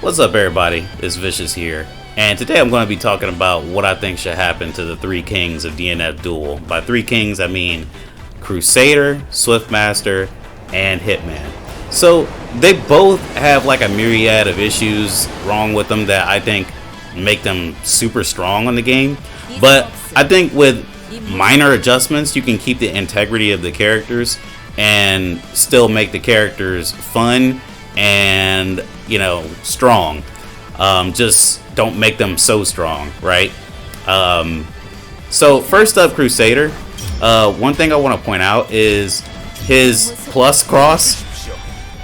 What's up, everybody? It's Vicious here, and today I'm going to be talking about what I think should happen to the three kings of DNF Duel. By three kings, I mean Crusader, Swiftmaster, and Hitman. So they both have like a myriad of issues wrong with them that I think make them super strong on the game. But I think with minor adjustments, you can keep the integrity of the characters and still make the characters fun and, you know, strong. Just don't make them so strong, right? So first up, Crusader. One thing I want to point out is his plus cross,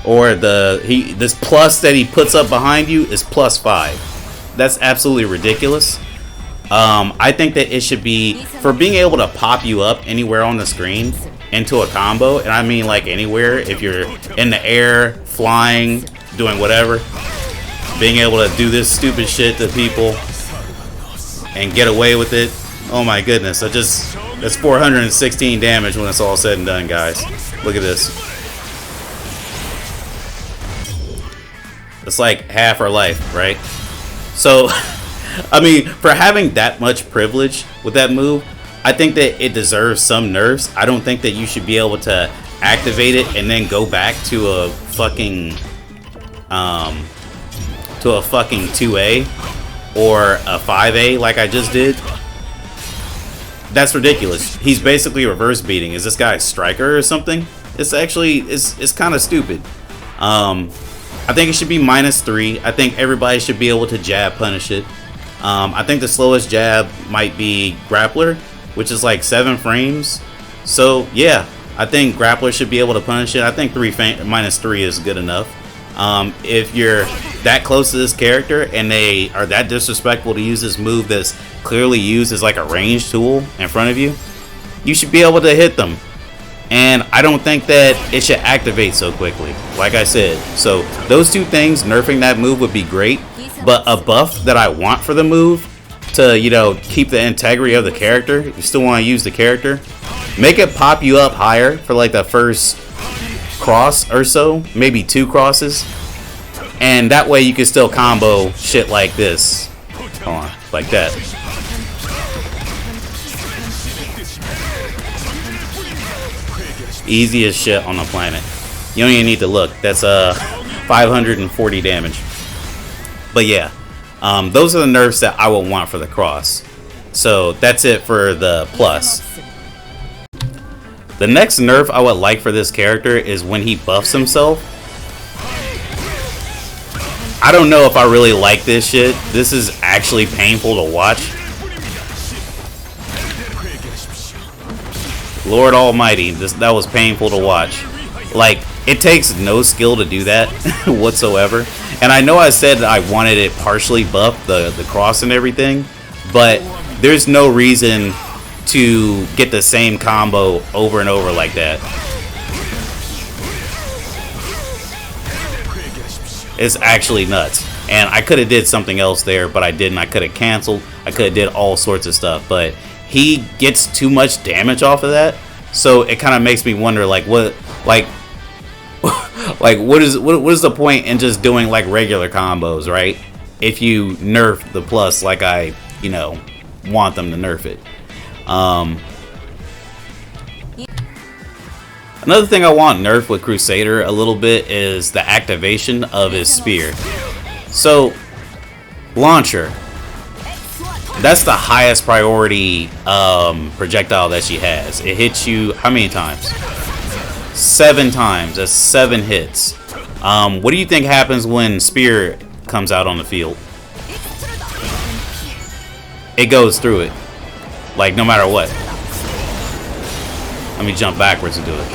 or this plus that he puts up behind you is +5. That's absolutely ridiculous. I think that it should be for being able to pop you up anywhere on the screen into a combo, and I mean like anywhere. If you're in the air, flying, doing whatever, being able to do this stupid shit to people and get away with it. Oh my goodness, that's 416 damage when it's all said and done, guys. Look at this. It's like half our life, right? So I mean, for having that much privilege with that move, I think that it deserves some nerfs. I don't think that you should be able to activate it and then go back to a fucking 2A or a 5A like I just did. That's ridiculous. He's basically reverse beating. Is this guy a striker or something? It's actually it's kind of stupid. I think it should be -3. I think everybody should be able to jab punish it. I think the slowest jab might be Grappler, which is like 7 frames. So yeah, I think Grappler should be able to punish it. I think -3 is good enough. If you're that close to this character and they are that disrespectful to use this move that's clearly used as like a range tool in front of you, you should be able to hit them. And I don't think that it should activate so quickly, like I said. So those two things, nerfing that move would be great. But a buff that I want for the move to, you know, keep the integrity of the character, you still want to use the character, make it pop you up higher for like the first cross or so, maybe 2 crosses, and that way you can still combo shit like this. Hold on, like that. Easiest shit on the planet. You don't even need to look. That's 540 damage. But yeah, those are the nerfs that I would want for the cross. So that's it for the plus. The next nerf I would like for this character is when he buffs himself. I don't know if I really like this shit. This is actually painful to watch. Lord Almighty, that was painful to watch. Like, it takes no skill to do that whatsoever. And I know I said that I wanted it partially buffed, the cross and everything, but there's no reason to get the same combo over and over like that. It's actually nuts. And I could have did something else there, but I didn't. I could have canceled. I could have did all sorts of stuff, but he gets too much damage off of that. So it kind of makes me wonder, like, what is the point in just doing like regular combos, right? If you nerf the plus like I, you know, want them to nerf it. Another thing I want nerfed with Crusader a little bit is the activation of his spear. So, launcher. That's the highest priority projectile that she has. It hits you how many times? 7 times. That's 7 hits. What do you think happens when spear comes out on the field? It goes through it. Like, no matter what. Let me jump backwards and do it.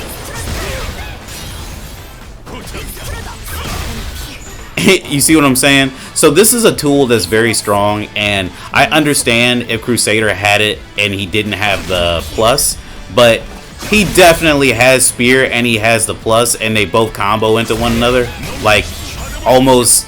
You see what I'm saying? So this is a tool that's very strong, and I understand if Crusader had it and he didn't have the plus, but he definitely has spear and he has the plus, and they both combo into one another like almost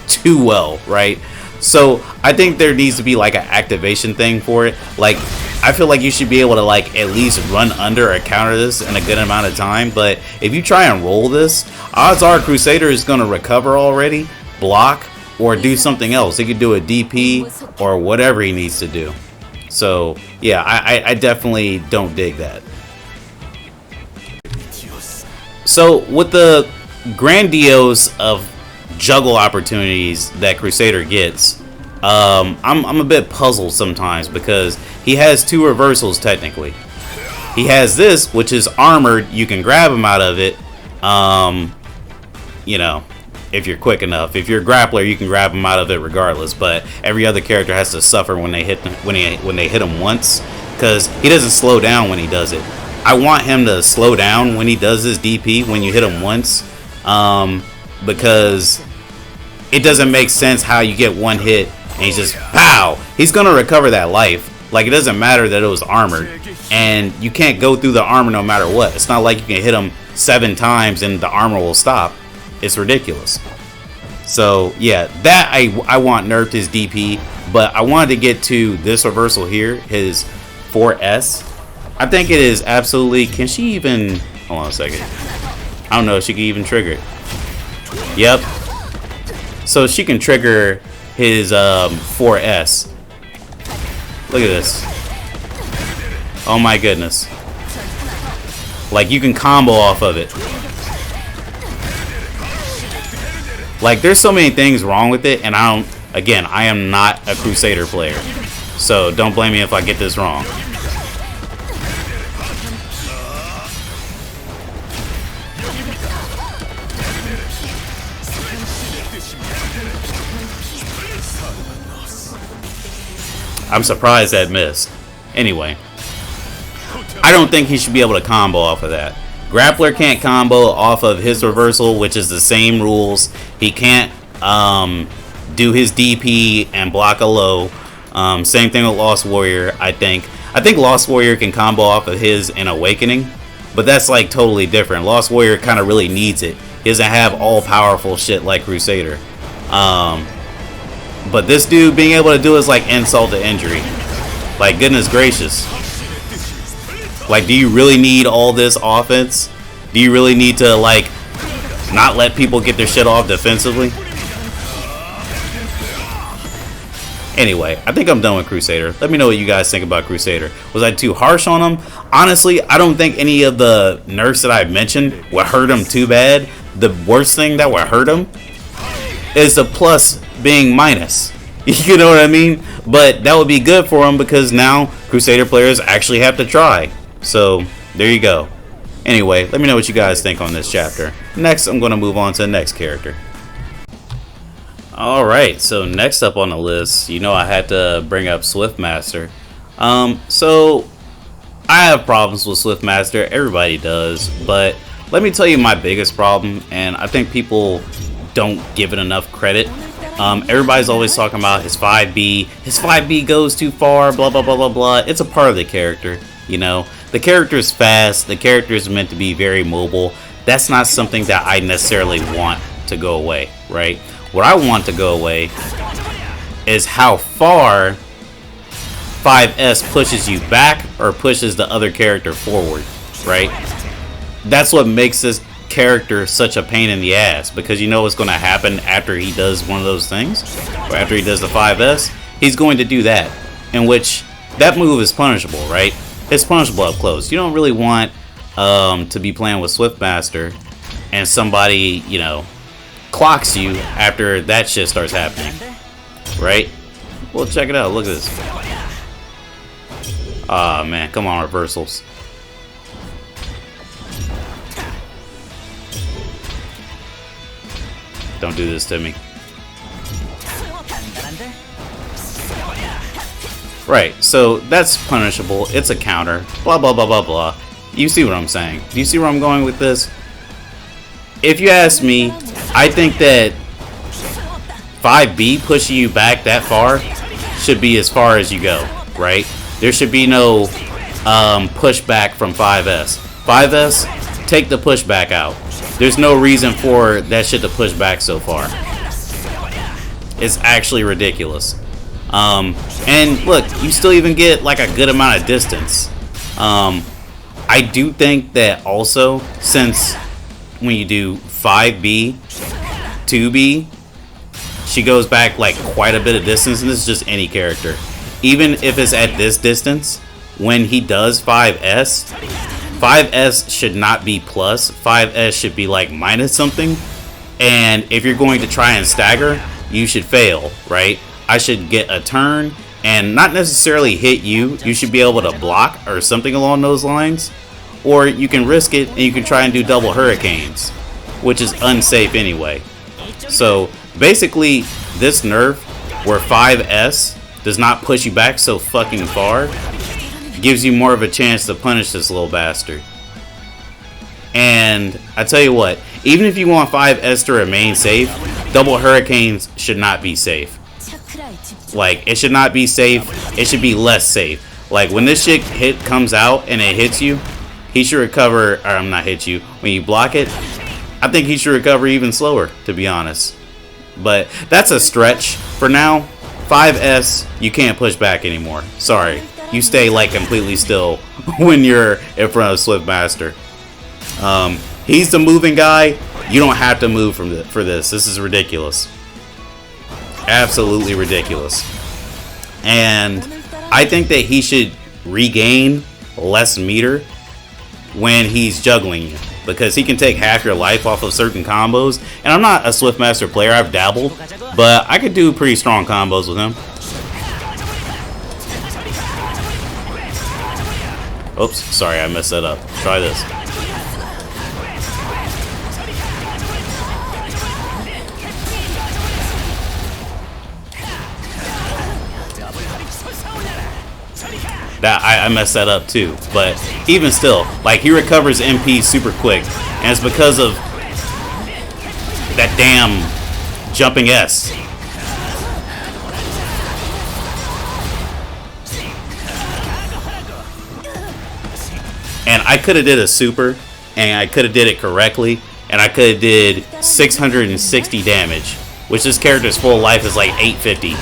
too well, right? So I think there needs to be like an activation thing for it. Like, I feel like you should be able to like at least run under or counter this in a good amount of time. But if you try and roll this, odds are Crusader is going to recover already. block or do something else. He could do a DP or whatever he needs to do. So yeah, I definitely don't dig that. So with the grandiose of juggle opportunities that Crusader gets, I'm a bit puzzled sometimes because he has two reversals technically. He has this, which is armored. You can grab him out of it. You know, if you're quick enough. If you're a grappler, you can grab him out of it regardless. But every other character has to suffer when they hit when they hit him once, because he doesn't slow down when he does it. I want him to slow down when he does his DP when you hit him once, because it doesn't make sense how you get one hit and he's just pow. He's gonna recover that life. Like, it doesn't matter that it was armored, and you can't go through the armor no matter what. It's not like you can hit him 7 times and the armor will stop. It's ridiculous. So yeah, that I want nerfed his DP, but I wanted to get to this reversal here, his 4S. I think it is absolutely. Can she even? Hold on a second. I don't know if she can even trigger it. Yep. So she can trigger his 4S. Look at this. Oh my goodness. Like, you can combo off of it. Like, there's so many things wrong with it, and I am not a Crusader player. So don't blame me if I get this wrong. I'm surprised that missed. Anyway, I don't think he should be able to combo off of that. Grappler can't combo off of his reversal, which is the same rules. He can't do his DP and block a low. Same thing with Lost Warrior, I think. I think Lost Warrior can combo off of his in Awakening, but that's like totally different. Lost Warrior kind of really needs it. He doesn't have all-powerful shit like Crusader. But this dude being able to do is like insult to injury. Like, goodness gracious. Like, do you really need all this offense? Do you really need to, like, not let people get their shit off defensively? Anyway, I think I'm done with Crusader. Let me know what you guys think about Crusader. Was I too harsh on him? Honestly, I don't think any of the nerfs that I mentioned would hurt him too bad. The worst thing that would hurt him is the plus being minus. You know what I mean? But that would be good for him because now Crusader players actually have to try. So there you go. Anyway, let me know what you guys think on this chapter. Next, I'm going to move on to the next character. Alright, so next up on the list, you know, I had to bring up Swiftmaster. So I have problems with Swiftmaster. Everybody does. But let me tell you my biggest problem, and I think people don't give it enough credit. Everybody's always talking about his 5B. His 5B goes too far, blah, blah, blah, blah, blah. It's a part of the character, you know. The character is fast. The character is meant to be very mobile. That's not something that I necessarily want to go away, right? What I want to go away is how far 5S pushes you back or pushes the other character forward, right? That's what makes this character such a pain in the ass, because you know what's going to happen after he does one of those things, or after he does the 5S. He's going to do that, in which that move is punishable, right? It's punishable up close. You don't really want to be playing with Swiftmaster and somebody, you know, clocks you after that shit starts happening, right? Well, check it out. Look at this. Ah, man, come on, reversals. Don't do this to me. Right, so that's punishable. It's a counter. Blah, blah, blah, blah, blah. You see what I'm saying? Do you see where I'm going with this? If you ask me, I think that 5B pushing you back that far should be as far as you go, right? There should be no pushback from 5S. 5S, take the pushback out. There's no reason for that shit to push back so far. It's actually ridiculous. And look, you still even get like a good amount of distance. I do think that also, since when you do 5B, 2B, she goes back like quite a bit of distance, and this is just any character. Even if it's at this distance, when he does 5S, 5S should not be plus. 5S should be like minus something. And if you're going to try and stagger, you should fail, right? I should get a turn and not necessarily hit you. You should be able to block or something along those lines. Or you can risk it and you can try and do double hurricanes, which is unsafe anyway. So basically, this nerf where 5S does not push you back so fucking far gives you more of a chance to punish this little bastard. And I tell you what, even if you want 5S to remain safe, double hurricanes should not be safe. Like, it should not be safe. It should be less safe. Like, when this shit comes out and it hits you, he should recover, or not hit you, when you block it, I think he should recover even slower, to be honest. But that's a stretch. For now, 5S, you can't push back anymore. Sorry. You stay like completely still when you're in front of Swiftmaster. He's the moving guy. You don't have to move for this. This is ridiculous. Absolutely ridiculous. And I think that he should regain less meter when he's juggling you, because he can take half your life off of certain combos. And I'm not a Swiftmaster player, I've dabbled, but I could do pretty strong combos with him. Oops, sorry, I messed that up. Try this. I messed that up too, but even still, like, he recovers MP super quick, and it's because of that damn jumping S. And I could have did a super, and I could have did it correctly, and I could have did 660 damage, which this character's full life is like 850.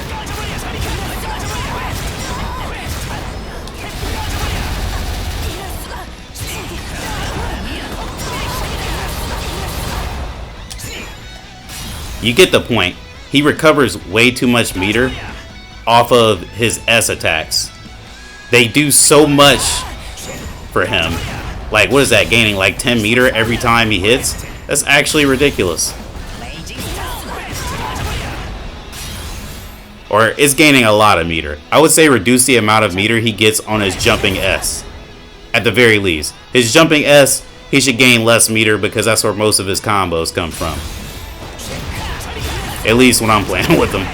You get the point. He recovers way too much meter off of his S attacks. They do so much for him. Like, what is that, gaining like 10 meter every time he hits? That's actually ridiculous. Or it's gaining a lot of meter. I would say reduce the amount of meter he gets on his jumping S. At the very least. His jumping S, he should gain less meter because that's where most of his combos come from. At least when I'm playing with him.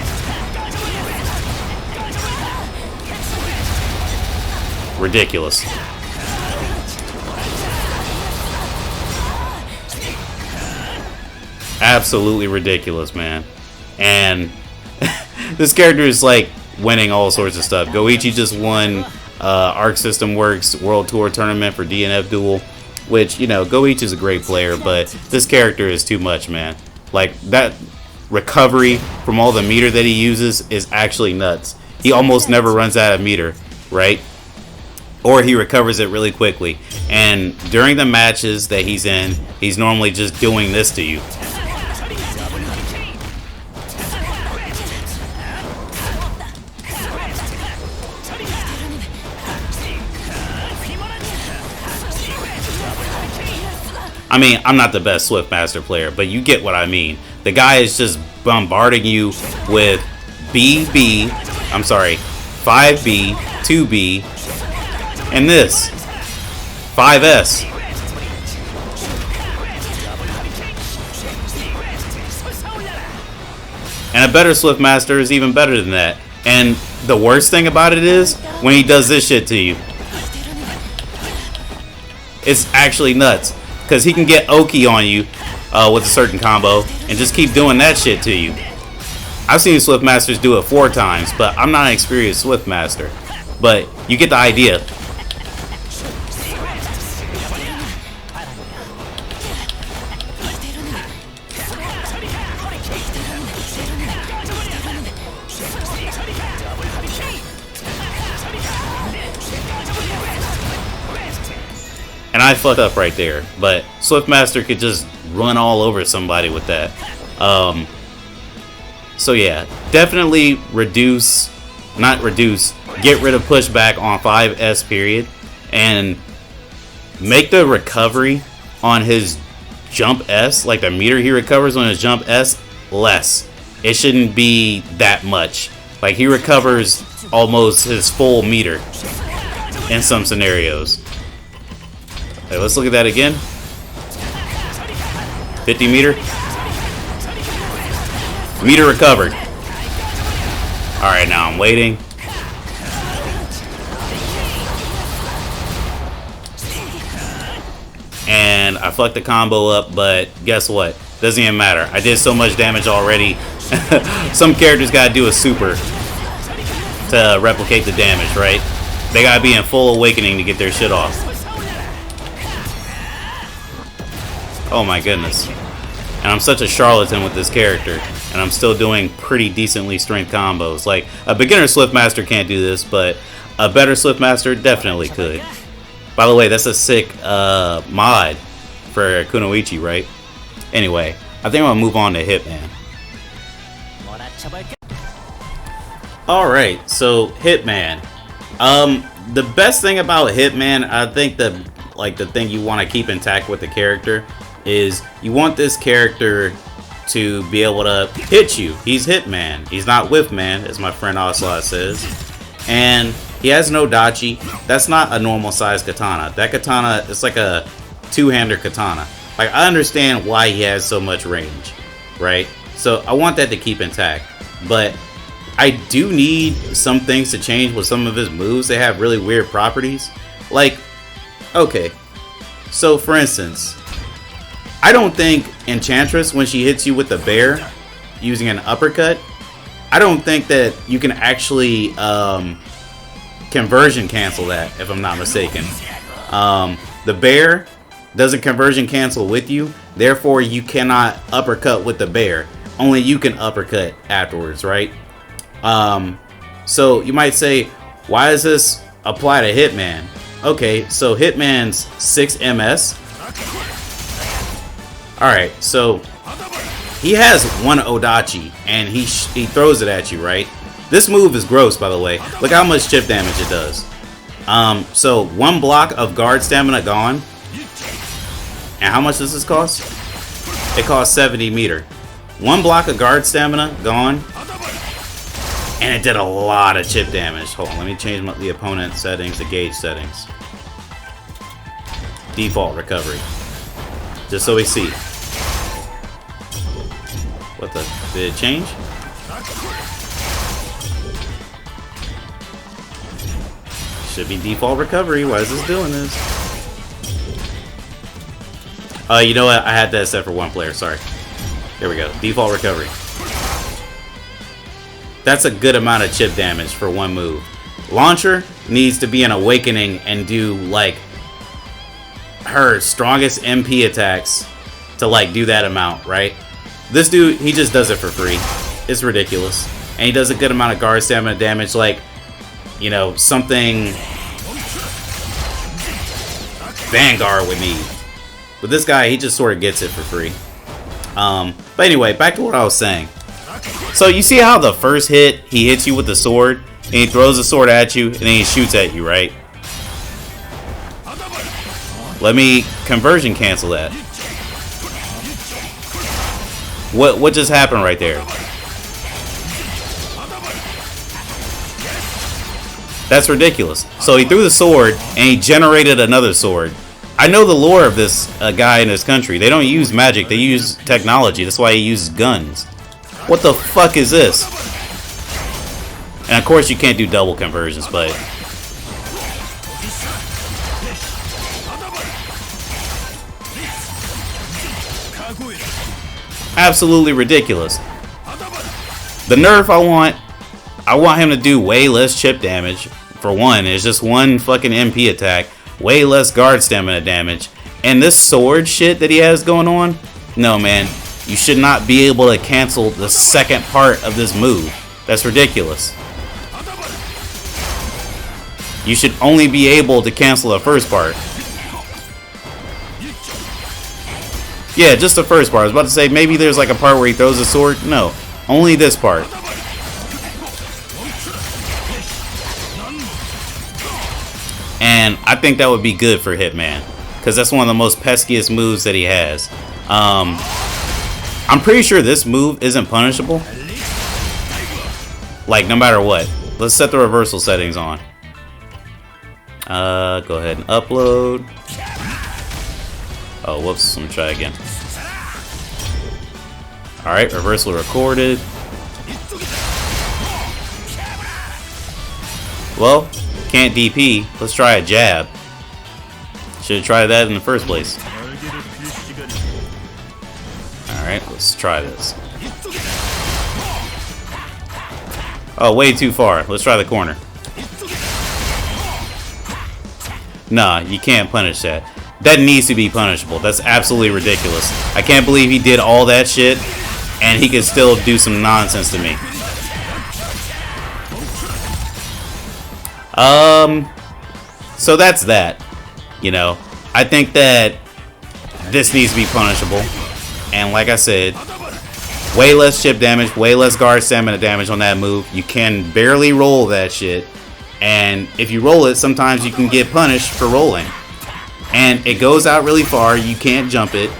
Ridiculous. Absolutely ridiculous, man. And this character is like winning all sorts of stuff. Goichi just won Arc System Works World Tour Tournament for DNF Duel, which, you know, Goichi is a great player, but this character is too much, man. Like, that recovery from all the meter that he uses is actually nuts. He almost never runs out of meter, right? Or he recovers it really quickly. And during the matches that he's in, he's normally just doing this to you. I mean, I'm not the best Swiftmaster player, but you get what I mean. The guy is just bombarding you with 5B, 2B, and this 5S. And a better Swiftmaster is even better than that. And the worst thing about it is when he does this shit to you. It's actually nuts. Because he can get Oki on you with a certain combo and just keep doing that shit to you. I've seen Swiftmasters do it 4 times, but I'm not an experienced Swiftmaster. But you get the idea. And I fucked up right there, but Swiftmaster could just run all over somebody with that. So yeah, definitely reduce, not reduce, get rid of pushback on 5S period, and make the recovery on his jump S, like the meter he recovers on his jump S, less. It shouldn't be that much. Like he recovers almost his full meter in some scenarios. Okay, let's look at that again. 50 meter. Meter recovered. Alright, now I'm waiting. And I fucked the combo up, but guess what? Doesn't even matter. I did so much damage already. Some characters gotta do a super to replicate the damage, right? They gotta be in full awakening to get their shit off. Oh my goodness. And I'm such a charlatan with this character, and I'm still doing pretty decently strength combos. Like, a beginner Swiftmaster can't do this, but a better Swiftmaster definitely could. By the way, that's a sick mod for Kunoichi, right? Anyway, I think I'm gonna move on to Hitman. Alright, so Hitman. The best thing about Hitman, I think the thing you want to keep intact with the character is you want this character to be able to hit you. He's Hitman. He's not Whiffman, as my friend Ocelot says. And he has no dachi. That's not a normal size katana. That katana is like a two-hander katana. Like, I understand why he has so much range, right? So I want that to keep intact. But I do need some things to change with some of his moves. They have really weird properties. Like, okay. So for instance, I don't think Enchantress, when she hits you with the bear using an uppercut, I don't think that you can actually conversion cancel that, if I'm not mistaken. The bear doesn't conversion cancel with you, therefore you cannot uppercut with the bear. Only you can uppercut afterwards, right? So you might say, why does this apply to Hitman? Okay, so Hitman's 6 MS. Alright, so he has one Odachi, and he throws it at you, right? This move is gross, by the way. Look how much chip damage it does. So one block of guard stamina gone. And how much does this cost? It costs 70 meter. One block of guard stamina gone. And it did a lot of chip damage. Hold on, let me change the opponent settings, the gauge settings. Default recovery. Just so we see. What the? Did it change? Should be default recovery. Why is this doing this? You know what? I had that set for one player. Sorry. There we go. Default recovery. That's a good amount of chip damage for one move. Launcher needs to be an awakening and do like her strongest MP attacks to like do that amount, right? This dude, he just does it for free. It's ridiculous. And he does a good amount of guard stamina damage, like, you know, something Vanguard would need. But this guy, he just sort of gets it for free. But anyway, back to what I was saying. So you see how the first hit, he hits you with the sword, and he throws the sword at you, and then he shoots at you, right? Let me conversion cancel that. What just happened right there? That's ridiculous. So he threw the sword, and he generated another sword. I know the lore of this guy in this country. They don't use magic, they use technology. That's why he uses guns. What the fuck is this? And of course you can't do double conversions, but absolutely ridiculous. The nerf I want him to do way less chip damage. For one, it's just one fucking MP attack, way less guard stamina damage, and this sword shit that he has going on, no man, you should not be able to cancel the second part of this move. That's ridiculous. You should only be able to cancel the first part. Yeah, just the first part. I was about to say maybe there's like a part where he throws a sword. No, Only this part. And I think that would be good for Hitman, because that's one of the most peskiest moves that he has. I'm pretty sure this move isn't punishable. Like, no matter what. Let's set the reversal settings on. Go ahead and upload. Oh, whoops. Let me try again. Alright, reversal recorded. Well, can't DP. Let's try a jab. Should have tried that in the first place. Alright, let's try this. Oh, way too far. Let's try the corner. Nah, you can't punish that. That needs to be punishable. That's absolutely ridiculous. I can't believe he did all that shit and he could still do some nonsense to me. So that's that. You know, I think that this needs to be punishable. And like I said, way less chip damage, way less guard stamina damage on that move. You can barely roll that shit. And if you roll it, sometimes you can get punished for rolling. And it goes out really far. You can't jump it.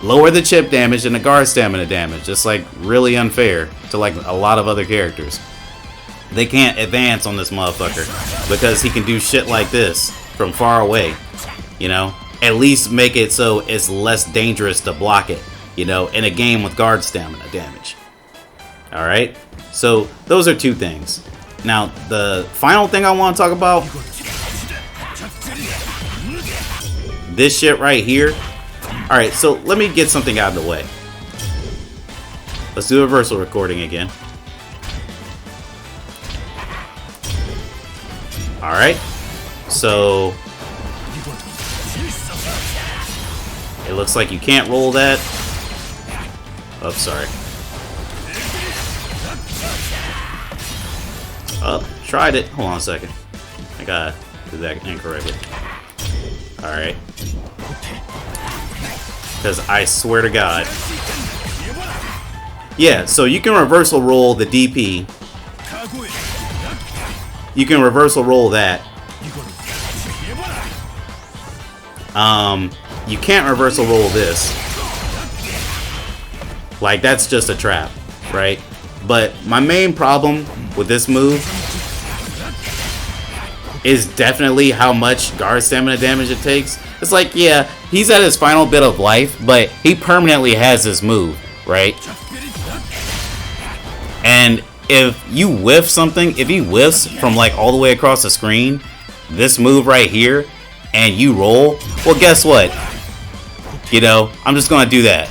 Lower the chip damage and the guard stamina damage. It's like really unfair to like a lot of other characters. They can't advance on this motherfucker because he can do shit like this from far away. You know, at least make it so it's less dangerous to block it, you know, in a game with guard stamina damage. Alright, so those are two things. Now, the final thing I want to talk about, this shit right here. Alright, so let me get something out of the way. Let's do a reversal recording again. Alright, so it looks like you can't roll that. Oh, sorry. Oh, tried it. Hold on a second. I gotta do that incorrectly. Alright. Because I swear to God. Yeah, so you can reversal roll the DP. You can reversal roll that. You can't reversal roll this. Like, that's just a trap, right? But my main problem with this move is definitely how much guard stamina damage it takes. It's like, yeah, he's at his final bit of life, but he permanently has this move, right? And if you whiff something, if he whiffs from like all the way across the screen, this move right here, and you roll, well, guess what? You know, I'm just gonna do that.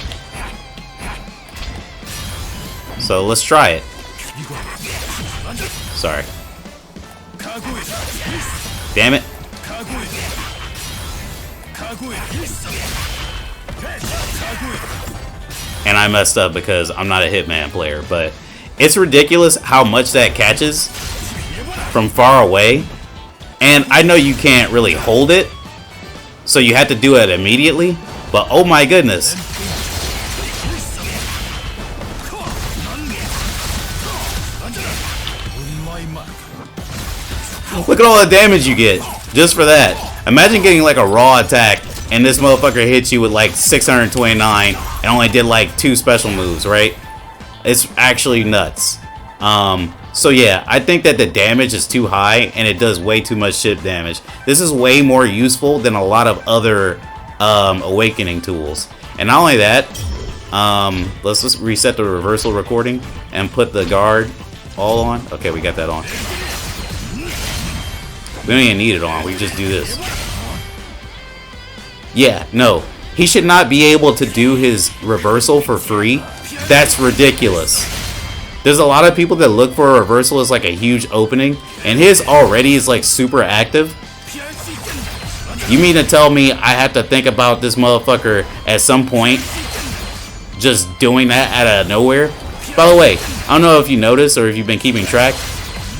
So let's try it. Sorry. Damn it. And I messed up because I'm not a Hitman player, but it's ridiculous how much that catches from far away. And I know you can't really hold it, so you have to do it immediately. But oh my goodness. Look at all the damage you get just for that. Imagine getting like a raw attack and this motherfucker hits you with like 629 and only did like 2 special moves, right? It's actually nuts. So yeah, I think that the damage is too high and it does way too much chip damage. This is way more useful than a lot of other awakening tools. And not only that, let's just reset the reversal recording and put the guard all on. Okay, we got that on. We don't even need it on. We just do this. Yeah, no. He should not be able to do his reversal for free. That's ridiculous. There's a lot of people that look for a reversal as like a huge opening, and his already is like super active. You mean to tell me I have to think about this motherfucker at some point just doing that out of nowhere? By the way, I don't know if you noticed or if you've been keeping track.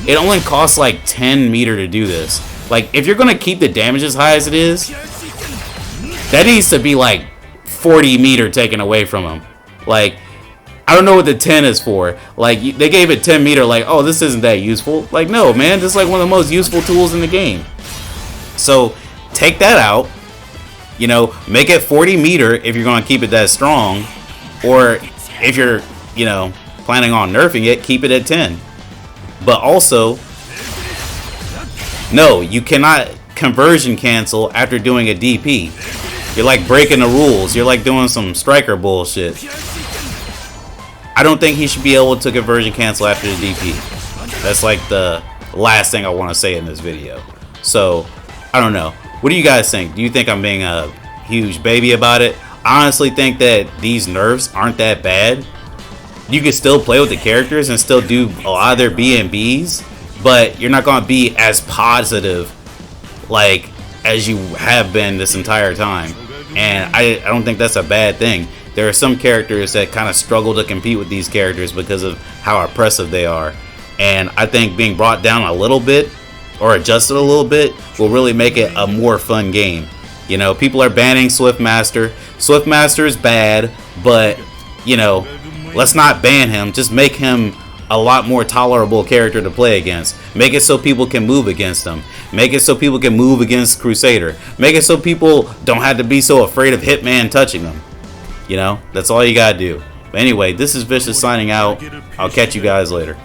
It only costs like 10 meter to do this. Like, if you're gonna keep the damage as high as it is, that needs to be like 40 meter taken away from him. Like, I don't know what the 10 is for. Like, they gave it 10 meter, like, oh, this isn't that useful. Like, no, man, this is like one of the most useful tools in the game. So, take that out. You know, make it 40 meter if you're going to keep it that strong. Or if you're, you know, planning on nerfing it, keep it at 10. But also, no, you cannot conversion cancel after doing a DP. You're like breaking the rules. You're like doing some striker bullshit. I don't think he should be able to conversion cancel after the DP. That's like the last thing I want to say in this video. So, I don't know. What do you guys think? Do you think I'm being a huge baby about it? I honestly think that these nerfs aren't that bad. You can still play with the characters and still do a lot of their B&Bs, but you're not going to be as positive like as you have been this entire time. And I don't think that's a bad thing. There are some characters that kind of struggle to compete with these characters because of how oppressive they are. And I think being brought down a little bit or adjusted a little bit will really make it a more fun game. You know, people are banning Swiftmaster. Swiftmaster is bad, but, you know, let's not ban him. Just make him a lot more tolerable character to play against. Make it so people can move against him. Make it so people can move against Crusader. Make it so people don't have to be so afraid of Hitman touching them. You know, that's all you gotta do. But anyway, this is Vicious signing out. I'll catch you guys later.